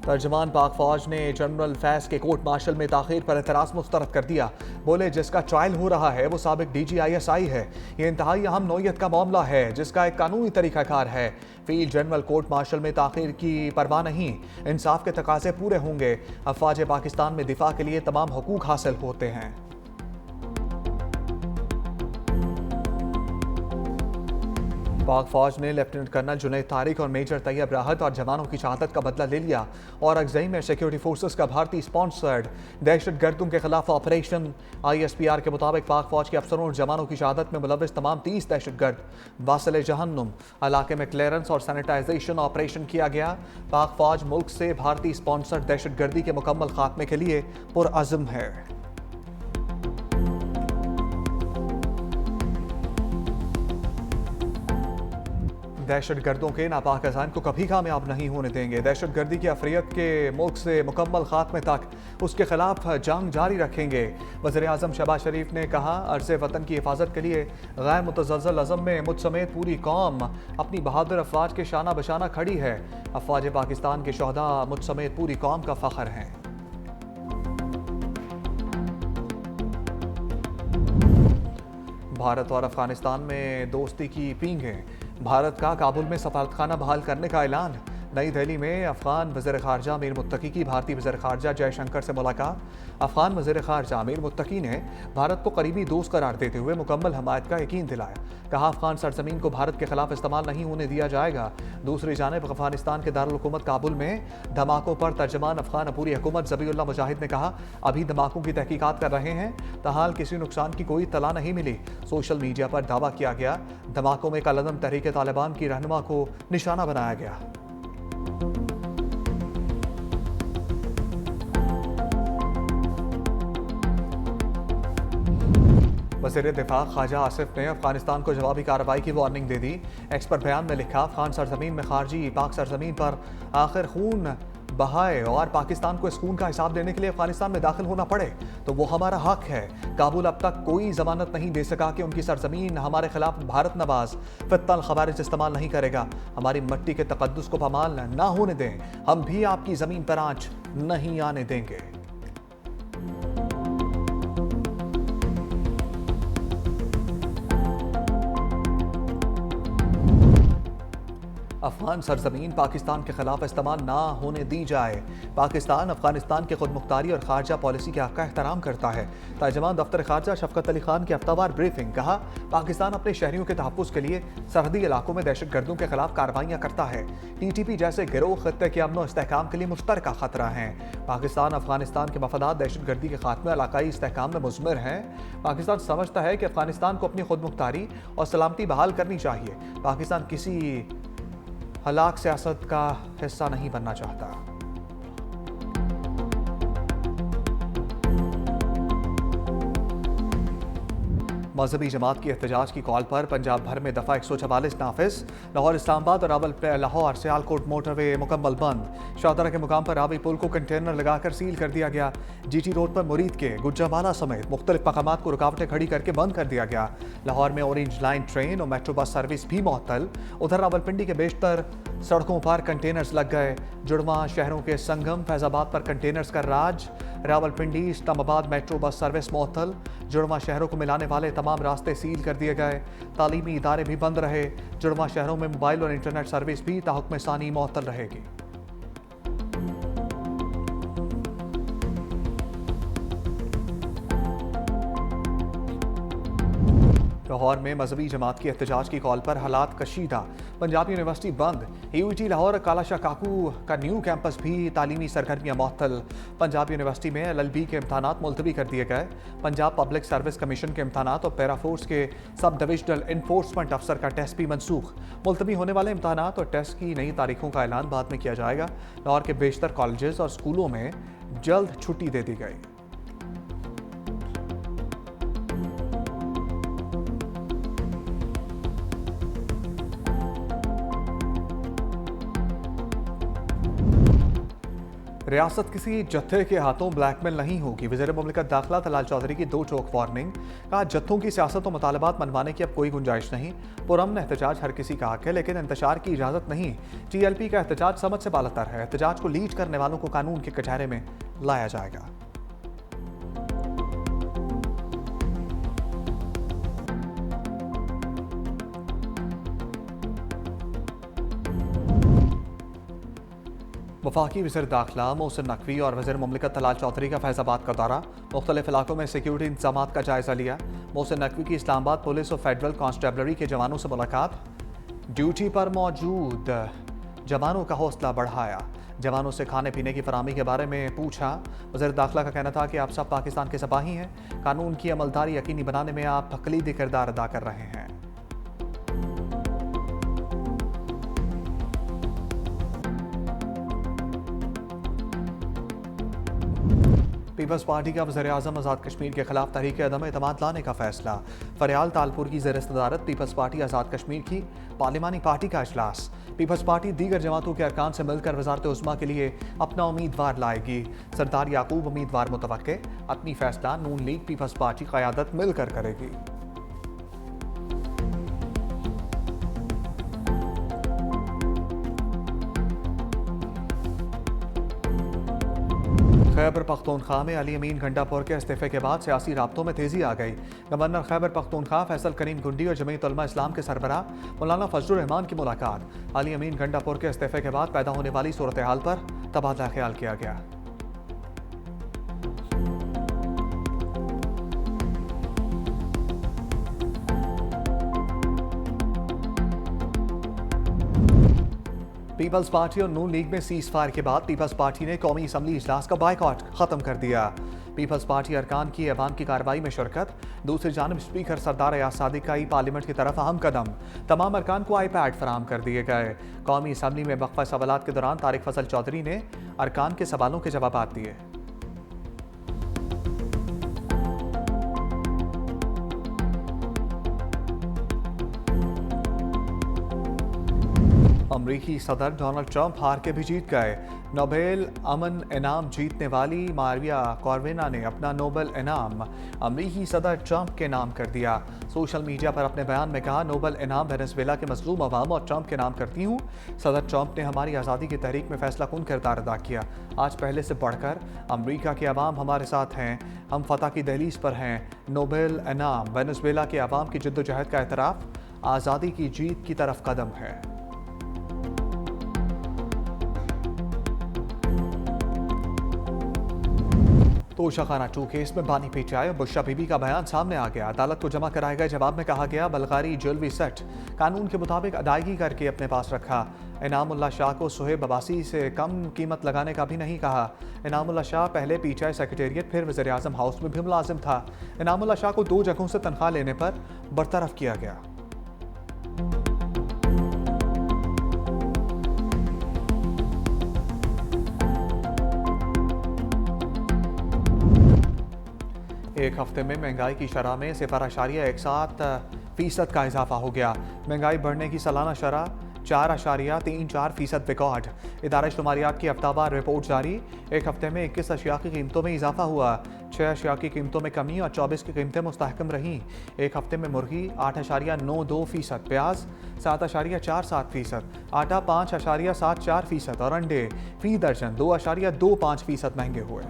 तर्जमान पाक फौज ने जनरल फैज के कोर्ट मार्शल में ताखीर पर एतराज़ मुस्तरद कर दिया। बोले जिसका ट्रायल हो रहा है वो साबिक DGISI है। ये इंतहाई अहम नौयत का मामला है जिसका एक कानूनी तरीक़ाकार है। फील्ड जनरल कोर्ट मार्शल में ताखीर की परवाह नहीं, इंसाफ के तकाजे पूरे होंगे। अफवाज पाकिस्तान में दिफा के लिए तमाम हुकूक हासिल होते हैं। पाक फौज ने लेफ्टिनेंट कर्नल जुनैद तारिक और मेजर तैयब राहत और जवानों की शहादत का बदला ले लिया और अगजई में सिक्योरिटी फोर्सेस का भारतीय स्पॉन्सर्ड दहशत गर्दों के खिलाफ ऑपरेशन। ISPR के मुताबिक पाक फौज के अफसरों और जवानों की शहादत में मुलविस तमाम 30 दहशत गर्द वासिल जहन्नुम इलाके में क्लियरेंस और सैनिटाइजेशन ऑपरेशन किया गया। पाक फौज मुल्क से भारतीय स्पॉन्सर्ड दहशत गर्दी के मुकम्मल खात्मे के लिए पुरअज़्म है। दहशत गर्दों के नापाक अज़ान को कभी कामयाब नहीं होने देंगे। दहशत गर्दी की अफरियत के मुल्क से मुकम्मल खात्मे तक उसके खिलाफ जंग जारी रखेंगे। वज़ीर आज़म शहबाज शरीफ ने कहा अर्ज़े वतन की हिफाजत के लिए गैर मुतज़्ज़ल अज़म में मुझ समेत पूरी कौम अपनी बहादुर अफवाज के शाना बशाना खड़ी है। अफवाज पाकिस्तान के शहदा मुझ समेत पूरी कौम का फ़ख्र हैं। भारत और अफगानिस्तान में दोस्ती की पींगें। भारत का काबुल में सफारतखाना बहाल करने का ऐलान। नई दिल्ली में अफगान वज़ीर ख़ारजा अमीर मुत्तकी की भारतीय वज़ीर ख़ारजा जयशंकर से मुलाकात। अफगान वज़ीर ख़ारजा अमीर मुत्तकी ने भारत को करीबी दोस्त करार देते हुए मुकम्मल हमायत का यकीन दिलाया। कहा अफगान सरजमीन को भारत के खिलाफ इस्तेमाल नहीं होने दिया जाएगा। दूसरी जानिब अफगानिस्तान के दारुल हुकूमत काबुल में धमाकों पर तर्जमान अफगान अबूरी हुकूमत ज़बीउल्लाह मुजाहिद ने कहा अभी धमाकों की तहकीकात कर रहे हैं, ताहाल किसी नुकसान की कोई तला नहीं मिली। सोशल मीडिया पर दावा किया गया धमाकों में कलअदम तहरीक तालिबान की रहनुमा को निशाना बनाया गया। वज़ीर दिफा ख्वाजा आसिफ ने अफगानिस्तान को जवाबी कार्रवाई की वार्निंग दे दी। एक्स पर बयान में लिखा अफगान सरजमीन में खारजी पाक सरजमीन पर आखिर खून बहाए और पाकिस्तान को इस खून का हिसाब देने के लिए अफगानिस्तान में दाखिल होना पड़े तो वो हमारा हक है। काबुल अब तक कोई जमानत नहीं दे सका कि उनकी सरजमीन हमारे खिलाफ भारत नवाज फितल खवारिज इस्तेमाल नहीं करेगा। हमारी मिट्टी के तकद्दुस को पामाल ना होने दें, हम भी आपकी जमीन पर आंच नहीं आने देंगे। अफगान सरजमीन पाकिस्तान के खिलाफ इस्तेमाल ना होने दी जाए। पाकिस्तान अफगानिस्तान की खुद मुख्तारी और खारजा पॉलिसी के हक का एहतराम करता है। तर्जमान दफ्तर खारजा शफकत अली खान की हफ्तावार ब्रीफिंग। कहा पाकिस्तान अपने शहरियों के तहफ़्फ़ुज़ के लिए सरहदी इलाकों में दहशत गर्दों के खिलाफ कार्रवाइयाँ करता है। TTP जैसे गिरोह खत्ते के अमन और इस्तेहकाम के लिए मुश्तरका खतरा हैं। पाकिस्तान अफगानिस्तान के मफादात दहशत गर्दी के खात्मे इलाकाई इस्तेहकाम में मुज़मिर हैं। पाकिस्तान समझता है कि अफगानिस्तान को अपनी खुद मुख्तारी और सलामती बहाल करनी चाहिए। पाकिस्तान किसी हलाक सियासत का हिस्सा नहीं बनना चाहता। मजहबी जमात की एहतजाज की कॉल पर पंजाब भर में दफ़ा 144 नाफिज। लाहौर इस्लामाबाद और लाहौर सियालकोट मोटरवे मुकम्मल बंद। शाहदरा के मुकाम पर रावी पुल को कंटेनर लगाकर सील कर दिया गया। GT रोड पर मुरीद के गुज्जरवाला समेत मुख्तलिफ मकामात को रुकावटें खड़ी करके बंद कर दिया गया। लाहौर में ऑरेंज लाइन ट्रेन और मेट्रो बस सर्विस भी मुअत्तल। उधर रावलपिंडी के बेशतर सड़कों पर कंटेनर्स लग गए। जुड़वा शहरों के संगम फैजाबाद पर कंटेनर्स का राज। Rawalpindi Islamabad metro bus service मुअत्तल। जुड़वा शहरों को मिलाने वाले तमाम रास्ते सील कर दिए गए। तालीमी इदारे भी बंद रहे। जुड़वा शहरों में मोबाइल और इंटरनेट सर्विस भी ताहुक्म सानी मुअत्तल रहेगी। लाहौर में मजहबी जमात की एहतजाज की कॉल पर हालात कशीदा। पंजाब यूनिवर्सिटी बंद। UET लाहौर कालाशाह काकू का न्यू कैंपस भी तालीमी सरगर्मियाँ मुअत्तल। पंजाब यूनिवर्सिटी में LLB के इम्तहानात मुलतवी कर दिए गए। पंजाब पब्लिक सर्विस कमीशन के इम्तहानात और पैराफोर्स के सब डिविजनल इन्फोर्समेंट अफसर का टेस्ट भी मनसूख। मुलतवी होने वाले इम्तहानात और टेस्ट की नई तारीखों का ऐलान बाद में किया जाएगा। लाहौर के बेशतर कॉलेजेस और स्कूलों में जल्द छुट्टी दे दी गई। रियासत किसी जत्थे के हाथों ब्लैकमेल नहीं होगी। वज़ीर मुमलिकत दाखिला तलाल चौधरी की दो टोक वार्निंग। कहा, जत्थों की सियासत और मुतालबात मनवाने की अब कोई गुंजाइश नहीं। पुरअमन एहतजाज हर किसी का हक है, लेकिन इंतशार की इजाज़त नहीं। TLP का एहतजाज समझ से बालातर है। एहतजाज को लीड करने वालों को कानून के कटहरे में लाया जाएगा। वफाकी वज़ीर दाखिला मोहसिन नकवी और वज़ीर मुमलिकत तलाल चौधरी का फैज़ाबाद का दौरा। मुख्तलिफ इलाकों में सिक्योरिटी इंतजाम का जायज़ा लिया। मोहसिन नकवी की इस्लामाबाद पुलिस और फेडरल कांस्टेबलरी के जवानों से मुलाकात। ड्यूटी पर मौजूद जवानों का हौसला बढ़ाया। जवानों से खाने पीने की फराहमी के बारे में पूछा। वज़ीर दाखिला का कहना था कि आप सब पाकिस्तान के सिपाही हैं। कानून की अमलदारी यकीनी बनाने में आप कलीदी किरदार अदा कर रहे हैं। पीपल्स पार्टी का वज़ीर आज़म आज़ाद कश्मीर के खिलाफ तहरीक अदम एतमाद लाने का फैसला। फरियाल तालपुर की ज़ेर सदारत पीपल्स पार्टी आज़ाद कश्मीर की पार्लिमानी पार्टी का इजलास। पीपल्स पार्टी दीगर जमातों के अरकान से मिलकर वज़ारत उज़्मा के लिए अपना उम्मीदवार लाएगी। सरदार याकूब उम्मीदवार मुतवक्के। अपनी फैसला नून लीग पीपल्स पार्टी क़यादत मिलकर करेगी। खैबर पख्तूनख्वा में अली अमीन गंडापुर के इस्तीफे के बाद सियासी राब्तों में तेजी आ गई। गवर्नर खैबर पख्तूनख्वा फैसल करीम गुंडी और जमीयत उलमा इस्लाम के सरबराह मौलाना फजलुर रहमान की मुलाकात। अली अमीन गंडापुर के इस्तीफे के बाद पैदा होने वाली सूरत हाल पर तबादला ख्याल किया गया। पीपल्स पार्टी और नून लीग में सीज फायर के बाद पीपल्स पार्टी ने कौमी असम्बली इजलास का बायकॉट खत्म कर दिया। पीपल्स पार्टी अरकान की ऐवान की कार्रवाई में शिरकत। दूसरी जानब स्पीकर सरदार अयाज सादिक का ही पार्लियामेंट की तरफ अहम कदम। तमाम अरकान को iPad फराहम कर दिए गए। कौमी असम्बली में वक्फा सवालात के दौरान तारिक फजल चौधरी ने अरकान के सवालों के जवाब दिए। अमरीकी सदर डोनाल्ड ट्रंप हार के भी जीत गए। नोबेल अमन इनाम जीतने वाली मारिया कॉर्विना ने अपना नोबेल इनाम अमरीकी सदर ट्रंप के नाम कर दिया। सोशल मीडिया पर अपने बयान में कहा, नोबेल इनाम वेनेजुएला के मजलूम अवाम और ट्रंप के नाम करती हूँ। सदर ट्रंप ने हमारी आज़ादी की तहरीक में फैसला कुन किरदार अदा किया। आज पहले से बढ़कर अमरीका के अवाम हमारे साथ हैं। हम फतह की दहलीज पर हैं। नोबेल इनाम वेनेजुएला के अवाम की जद्दोजहद का एतराफ़, आज़ादी की जीत की तरफ कदम है। तोशाखाना 2 केस में बानी PTI और बुशरा बीबी का बयान सामने आ गया। अदालत को जमा कराए गए जवाब में कहा गया, बलगारी ज्वेलरी सेट कानून के मुताबिक अदायगी करके अपने पास रखा। इनामुल्लाह शाह को सुहेब अब्बासी से कम कीमत लगाने का भी नहीं कहा। इनामुल्लाह शाह पहले PTI सेक्रेटेरिएट फिर वज़ीर आज़म हाउस में भी मुलाजिम था। इनामुल्लाह शाह को 2 जगहों से तनख्वाह लेने पर बरतरफ किया गया। एक हफ्ते में महंगाई की शरह में 0.17% का इजाफा हो गया। महंगाई बढ़ने की सालाना शरह 4.34% रिकॉर्ड। इदारा शुमारियात की हफ्तावार रिपोर्ट जारी। एक हफ्ते में 21 अशिया की कीमतों में इजाफा हुआ। 6 अशिया की कीमतों में कमी और 24 की कीमतें मुस्तहकम रहीं। एक हफ्ते में मुर्गी 8.92%, प्याज 7.47%, आटा 5.74% और अंडे फी दर्जन 2.25% महंगे हुए।